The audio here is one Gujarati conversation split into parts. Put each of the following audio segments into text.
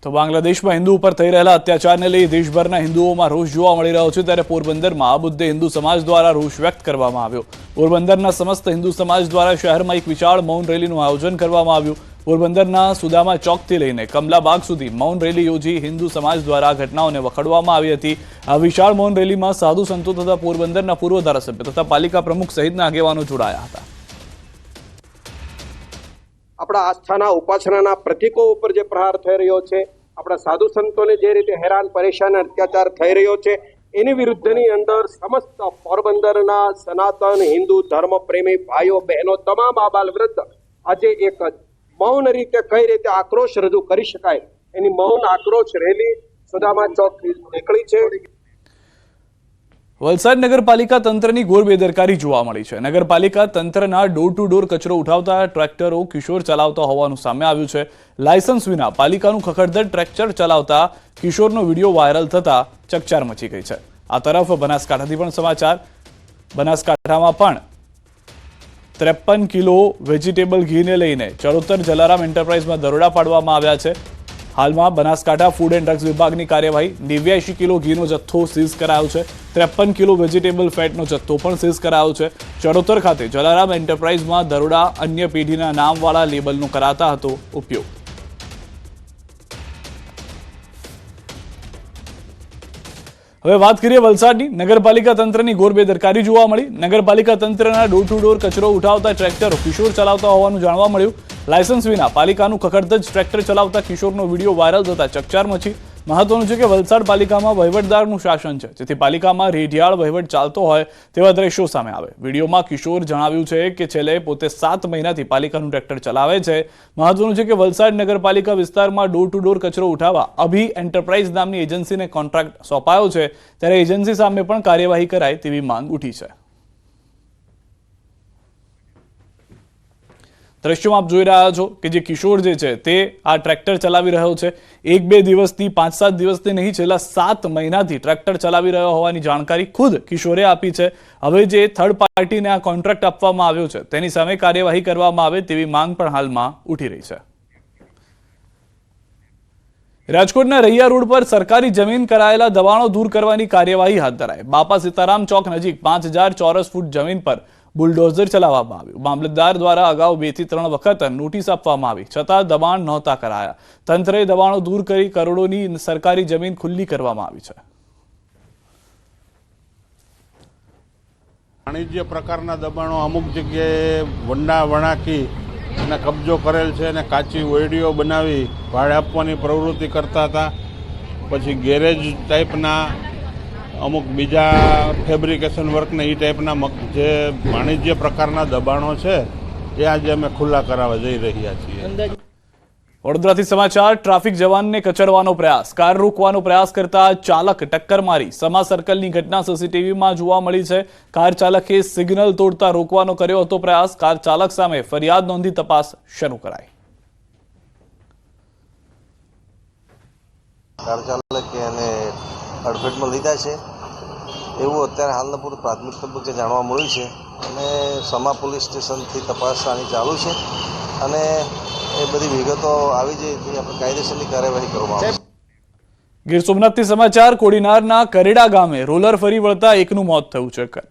તો બાંગ્લાદેશમાં હિન્દુ ઉપર થઈ રહેલા અત્યાચારને લઈ દેશભરના હિન્દુઓમાં રોષ જોવા મળી રહ્યો છે, ત્યારે પોરબંદરમાં આ મુદ્દે હિન્દુ સમાજ દ્વારા રોષ વ્યક્ત કરવામાં આવ્યો। પોરબંદરના સમસ્ત હિન્દુ સમાજ દ્વારા શહેરમાં એક વિશાળ મૌન રેલીનું આયોજન કરવામાં આવ્યું। પોરબંદરના સુદામા ચોકથી લઈને કમલાબાગ સુધી મૌન રેલી યોજી હિન્દુ સમાજ દ્વારા ઘટનાઓને વખોડવામાં આવી હતી। આ વિશાળ મૌન રેલીમાં સાધુ સંતો તથા પોરબંદરના પૂર્વ ધારાસભ્ય તથા પાલિકા પ્રમુખ સહિતના આગેવાનો જોડાયા હતા। આપણા આસ્થાના ઉપાસનાના પ્રતીકો ઉપર જે પ્રહાર થઈ રહ્યો છે, આપણા સાધુ સંતોને જે રીતે હેરાન પરેશાન અત્યાચાર થઈ રહ્યો છે, એની વિરુદ્ધની અંદર સમસ્ત પોરબંદરના સનાતન હિન્દુ ધર્મ પ્રેમી ભાઈઓ બહેનો તમામ આબાલ વૃદ્ધ આજે એક મૌન રીતે કઈ રીતે આક્રોશ રજૂ કરી શકાય એની મૌન આક્રોશ રેલી સુદામા ચોક નીકળી છે। વલસાડ નગરપાલિકા તંત્રની ઘોર બેદરકારી જોવા મળી છે। નગરપાલિકા તંત્રના ડોર ટુ ડોર કચરો ઉઠાવતા ટ્રેક્ટરો કિશોર ચલાવતા હોવાનું સામે આવ્યું છે। લાયસન્સ વિના પાલિકાનું ખખડધડ ટ્રેક્ટર ચલાવતા કિશોરનો વિડીયો વાયરલ થતા ચકચાર મચી ગઈ છે। આ તરફ બનાસકાંઠાથી પણ સમાચાર। બનાસકાંઠામાં પણ 53 કિલો વેજીટેબલ ઘીને લઈને ચરોતર જલારામ એન્ટરપ્રાઇઝમાં દરોડા પાડવામાં આવ્યા છે। હાલમાં બનાસકાંઠા ફૂડ એન્ડ ડ્રગ્સ વિભાગની કાર્યવાહી 89 કિલો ઘીનો જથ્થો સીઝ કરાયો છે। 53 કિલો વેજીટેબલ ફેટનો જથ્થો પણ સીઝ કરાયો છે। ચરોતર ખાતે જલારામ એન્ટરપ્રાઇઝમાં દરોડા અન્ય પેઢીના નામવાળા લેબલનો કરાતા હતો ઉપયોગ। હવે વાત કરીએ વલસાડની। નગરપાલિકા તંત્રની ઘોર બેદરકારી જોવા મળી। નગરપાલિકા તંત્રના ડોર ટુ ડોર કચરો ઉઠાવતા ટ્રેક્ટરો કિશોર ચલાવતા હોવાનું જાણવા મળ્યું। લાયસન્સ વિના પાલિકાનું ખખડધજ ટ્રેક્ટર ચલાવતા કિશોરનો વિડીયો વાયરલ થતા ચકચાર મચી। મહત્વનું છે કે વલસાડ પાલિકામાં વહીવટદારનું શાસન છે, જેથી પાલિકામાં રેઢિયાળ વહીવટ ચાલતો હોય તેવા દ્રશ્યો સામે આવે। વિડીયોમાં કિશોર જણાવ્યું છે કે છેલ્લે પોતે 7 મહિનાથી પાલિકાનું ટ્રેક્ટર ચલાવે છે। મહત્વનું છે કે વલસાડ નગરપાલિકા વિસ્તારમાં ડોર ટુ ડોર કચરો ઉઠાવવા અભી એન્ટરપ્રાઇઝ નામની એજન્સીને કોન્ટ્રાક્ટ સોંપાયો છે, ત્યારે એજન્સી સામે પણ કાર્યવાહી કરાય તેવી માંગ ઉઠી છે। દ્રશ્યોમાં આપ જોઈ રહ્યા છો કે જે કિશોર જે છે તે આ ટ્રેક્ટર ચલાવી રહ્યો છે। 1-2 દિવસથી 5-7 દિવસથી નહીં, છેલ્લા 7 મહિનાથી ટ્રેક્ટર ચલાવી રહ્યો હોવાની જાણકારી ખુદ કિશોરે આપી છે। હવે જે થર્ડ પાર્ટીને આ કોન્ટ્રાક્ટ આપવામાં આવ્યો છે તેની સામે કાર્યવાહી કરવામાં આવે તેવી માંગ પણ હાલમાં ઉઠી રહી છે। રાજકોટના રૈયા રોડ પર સરકારી જમીન કરાયેલા દબાણો દૂર કરવાની કાર્યવાહી હાથ ધરાઈ। બાપા સીતારામ ચોક નજીક 5000 ચોરસ ફૂટ જમીન પર બુલડોઝર ચલાવવામાં આવ્યું। મામલતદાર દ્વારા અગાઉ 2 થી 3 વખત નોટિસ આપવામાં આવી, છતાં દબાણ નહોતા કરાયા। તંત્રે દબાણો દૂર કરી કરોડોની સરકારી જમીન ખુલ્લી કરવામાં આવી છે। વાણિજ્ય પ્રકારના દબાણો અમુક જગ્યાએ વંડા વણાકી અને કબજો કરેલ છે અને કાચી ઓયડીઓ બનાવી ભાડે આપવાની પ્રવૃત્તિ કરતા હતા। પછી ગેરેજ ટાઈપના અમુક બીજા ફેબ્રિકેશન વર્કને એ ટાઈપના જે વાણિજ્ય પ્રકારના દબાણો છે એ આજે અમે ખુલ્લા કરાવવા જઈ રહ્યા છીએ। વડોદરાથી સમાચાર। ટ્રાફિક જવાનને કચડવાનો પ્રયાસ, કાર રોકવાનો પ્રયાસ કરતા ચાલક ટક્કર મારી। સમા સર્કલની ઘટના સીસીટીવીમાં જોવા મળી છે। કાર ચાલકે સિગ્નલ તોડતા રોકવાનો કર્યો હતો પ્રયાસ। કાર ચાલક સામે ફરિયાદ નોંધી તપાસ શરૂ કરાઈ। કાર ચાલકે એને અડફેટમાં લીધા છે એવું અત્યારે હાલના પૂરું પ્રાથમિક તબક્કે જાણવા મળ્યું છે અને સમા પોલીસ સ્ટેશનથી તપાસ આની ચાલુ છે અને એ બધી વિગતો આવી જાય તે આપણે કાયદેસરની કાર્યવાહી કરવામાં આવશે। ગીર સોમનાથથી સમાચાર। કોડીનારના કરેડા ગામે રોલર ફરી વળતા એકનું મોત થયું છે।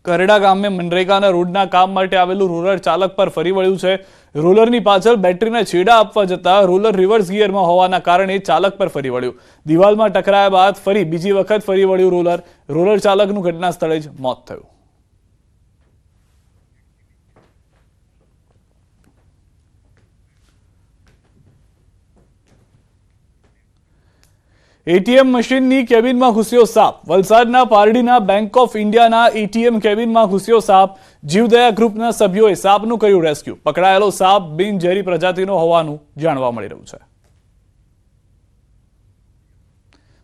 કરેડા ગામે મનરેગાના રોડના કામ માટે આવેલું રોલર ચાલક પર ફરી વળ્યું છે। રોલરની પાછળ બેટરીના છેડા આપવા જતા રોલર રિવર્સ ગિયરમાં હોવાના કારણે ચાલક પર ફરી વળ્યું। દિવાલમાં ટકરાયા બાદ ફરી બીજી વખત ફરી વળ્યું રોલર। રોલર ચાલકનું ઘટના સ્થળે જ મોત થયું। એટીએમ મશીનની કેબિનમાં ઘૂસ્યો સાપ। વલસાડના પારડીના બેંક ઓફ ઇન્ડિયાના એટીએમ કેબિનમાં ઘૂસ્યો સાપ। જીવદયા ગ્રુપના સભ્યોએ સાપનું કર્યું રેસ્ક્યુ। પકડાયેલો સાપ બિનઝેરી પ્રજાતિનો હોવાનું જાણવા મળી રહ્યું છે।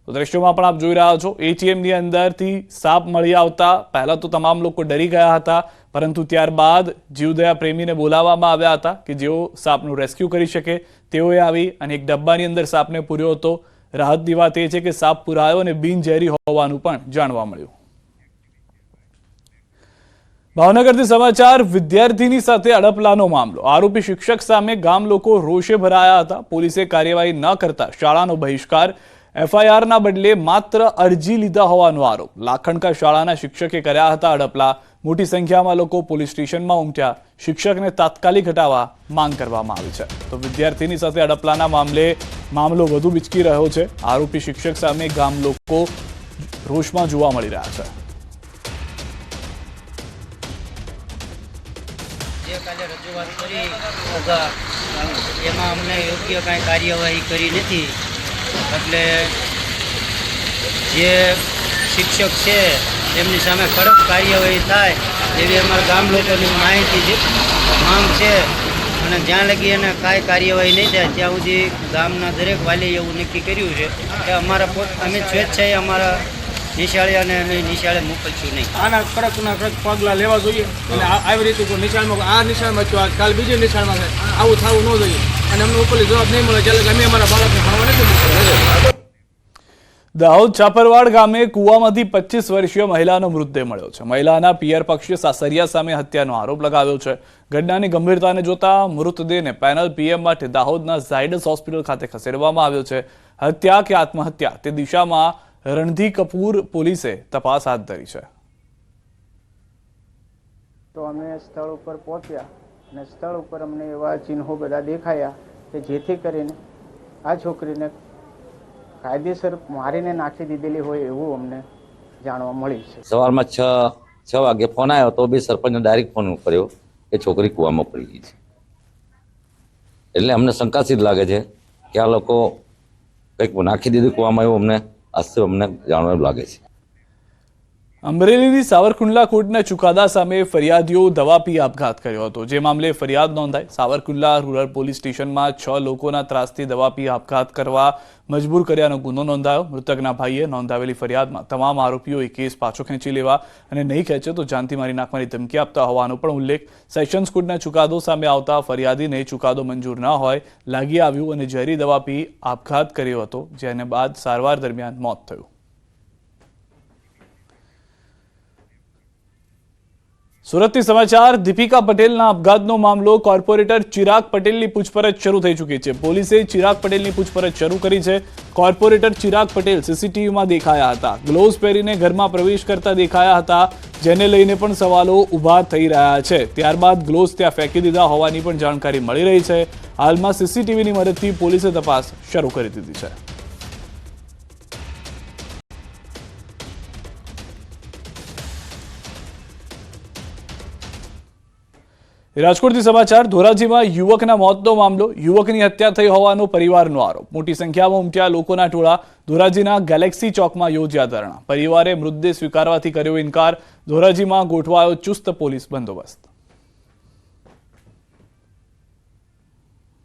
તો દ્રશ્યોમાં પણ આપ જોઈ રહ્યા છો, એટીએમની અંદરથી સાપ મળી આવતા પહેલા તો તમામ લોકો ડરી ગયા હતા, પરંતુ ત્યારબાદ જીવદયા પ્રેમીને બોલાવવામાં આવ્યા હતા કે જેઓ સાપનું રેસ્ક્યુ કરી શકે। તેઓએ આવી અને એક ડબ્બાની અંદર સાપને પૂર્યો હતો। રાહતની વાત એ છે કે સાપ પુરાયો અને બિનઝેરી હોવાનું પણ જાણવા મળ્યું। ભાવનગરથી સમાચાર વિદ્યાર્થીની સાથે અડપલાનો મામલો આરોપી શિક્ષક સામે ગામ લોકો રોષે ભરાયા હતા પોલીસે કાર્યવાહી ન કરતા શાળાનો બહિષ્કાર એફઆઈઆરના બદલે માત્ર અરજી લીધા હોવાનો આરોપ લાખણકા શાળાના શિક્ષકે કર્યા હતા અડપલા મોટી સંખ્યામાં લોકો પોલીસ સ્ટેશનમાં ઉમટ્યા શિક્ષકને તાત્કાલિક હટાવવા માંગ કરવામાં આવી છે તો વિદ્યાર્થીની સાથે અડપલાના મામલો વધુ બીચકી રહ્યો છે આરોપી શિક્ષક સામે ગામ લોકો રોષમાં જોવા મળી રહ્યા છે જે કાલે રજૂઆત કરી અગા એમાં અમને યોગ્ય કાંઈ કાર્યવાહી કરી નથી એટલે જે શિક્ષક છે એમની સામે કડક કાર્યવાહી થાય એવી અમારા ગામ લોકોની માહિતી માંગ છે અને જ્યાં લગી એને કાંઈ કાર્યવાહી નહીં થાય ત્યાં સુધી ગામના દરેક વાલીએ એવું નક્કી કર્યું છે કે અમે સ્વેચ્છાએ અમારા નિશાળે અમે નિશાળે મોકલશું નહીં. આના કડકના કડક પગલાં લેવા જોઈએ અને આવી રીતે કોઈ નિશાળમાં આ નિશાળમાં થયો કાલ બીજી નિશાળમાં થાય આવું થવું ન જોઈએ અને અમને ઉપરથી જવાબ નહીં મળે જ્યારે અમે અમારા બાળકને ભણવા નથી મોકલતા. દાહોદ ચાપરવાડ ગામે કુવામાંથી 25 વર્ષીય મહિલાનો મૃતદેહ મળ્યો છે મહિલાના પિયર પક્ષે સાસરિયા સામે હત્યાનો આરોપ લગાવ્યો છે ઘટનાની ગંભીરતાને જોતા મૃતદેહને પેનલ પીએમ માટે દાહોદના ઝાયડસ હોસ્પિટલ ખાતે ખસેડવામાં આવ્યો છે હત્યા કે આત્મહત્યા તે દિશામાં રણધી કપૂર પોલીસે તપાસ હાથ ધરી છે. તો અમે સ્થળ ઉપર પહોંચ્યા અને સ્થળ ઉપર અમને એવા ચિહ્નો બધા દેખાયા કે જેથી કરીને આ છોકરીને કાયદેસર મારીને નાખી દીધેલી હોય એવું અમને જાણવા મળ્યું છે. સવારમાં 6 વાગે ફોન આવ્યો તો બી સરપંચને ડાયરેક્ટ ફોન કર્યો કે છોકરી કૂવામાં પડી ગઈ છે એટલે અમને શંકાસ્પદ લાગે છે કે આ લોકો કંઈક નાખી દીધું કૂવામાં એવું અમને જાણવા લાગે છે. અમરેલીની સાવરકુંડલા કોર્ટના ચુકાદા સામે ફરિયાદીઓ દવા પી આપઘાત કર્યો હતો જે મામલે ફરિયાદ નોંધાઈ સાવરકુંડલા રૂરલ પોલીસ સ્ટેશનમાં 6 લોકોના ત્રાસથી દવા પી આપઘાત કરવા મજબૂર કર્યાનો ગુનો નોંધાયો મૃતકના ભાઈએ નોંધાવેલી ફરિયાદમાં તમામ આરોપીઓએ કેસ પાછો ખેંચી લેવા અને નહીં ખેંચે તો જાનથી મારી નાખવાની ધમકી આપતા હોવાનો પણ ઉલ્લેખ સેશન્સ કોર્ટના ચુકાદો સામે આવતા ફરિયાદીને ચુકાદો મંજૂર ન હોય લાગી આવ્યું અને ઝેરી દવા પી આપઘાત કર્યો હતો જેને બાદ સારવાર દરમિયાન મોત થયું. સુરતથી સમાચાર દીપિકા પટેલના આપઘાતનો મામલો કોર્પોરેટર ચિરાગ પટેલની પૂછપરછ શરૂ થઈ ચૂકી છે પોલીસે ચિરાગ પટેલની પૂછપરછ શરૂ કરી છે કોર્પોરેટર ચિરાગ પટેલ સીસીટીવીમાં દેખાયા હતા ગ્લોવ્સ પહેરીને ઘરમાં પ્રવેશ કરતા દેખાયા હતા જેને લઈને પણ સવાલો ઊભા થઈ રહ્યા છે ત્યારબાદ ગ્લોવ્સ ત્યાં ફેંકી દીધા હોવાની પણ જાણકારી મળી રહી છે હાલમાં સીસીટીવીની મદદથી પોલીસે તપાસ શરૂ કરી દીધી છે. રાજકોટથી સમાચાર ધોરાજીમાં યુવકના મોતનો મામલો યુવકની હત્યા થઈ હોવાનો પરિવારનો આરોપ મોટી સંખ્યામાં ઉમટ્યા લોકોના ટોળા ધોરાજીના ગેલેક્સી ચોકમાં યોજ્યા ધરણા પરિવારે મૃતદેહ સ્વીકારવાથી કર્યો ઇનકાર ધોરાજીમાં ગોઠવાયો ચુસ્ત પોલીસ બંદોબસ્ત.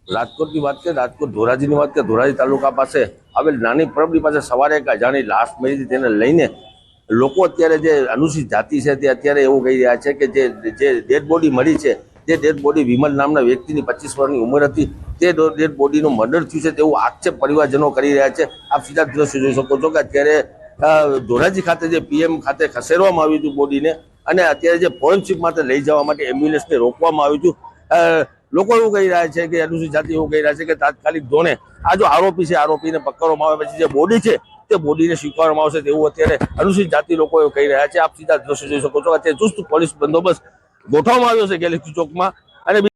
રાજકોટની વાત કરીએ રાજકોટ ધોરાજીની વાત કરીએ ધોરાજી તાલુકા પાસે આવેલ નાની પરબની પાસે સવારે એક અજાણી લાશ મળી હતી તેને લઈને લોકો અત્યારે જે અનુસૂચિત જાતિ છે તે અત્યારે એવું કહી રહ્યા છે કે જે ડેડ બોડી મળી છે તે ડેડ બોડી વિમલ નામના વ્યક્તિની 25 વર્ષની ઉંમર હતી તે ડેડ બોડીનું મર્ડર થયું છે તેવું આક્ષેપ પરિવારજનો કરી રહ્યા છે. આપ સીધા દ્રશ્યો જોઈ શકો છો કે અત્યારે ધોરાજી ખાતે જે પીએમ ખાતે ખસેડવામાં આવ્યું હતું બોડીને અને અત્યારે જે ફોરેન્સિક માટે લઈ જવા માટે એમ્બ્યુલન્સને રોકવામાં આવ્યું હતું. લોકો એવું કહી રહ્યા છે કે અનુસૂચિત જાતિ એવું કહી રહ્યા છે કે તાત્કાલિક ધોરણે આ જો આરોપી છે આરોપીને પકડવામાં આવે પછી જે બોડી છે તે બોડીને સ્વીકારવામાં આવશે તેવું અત્યારે અનુસૂચિત જાતિ લોકો એવું કહી રહ્યા છે. આપ સીધા દ્રશ્યો જોઈ શકો છો અત્યારે ચુસ્ત પોલીસ બંદોબસ્ત ગોઠવવામાં આવ્યો છે ગેલેક્સી ચોકમાં અને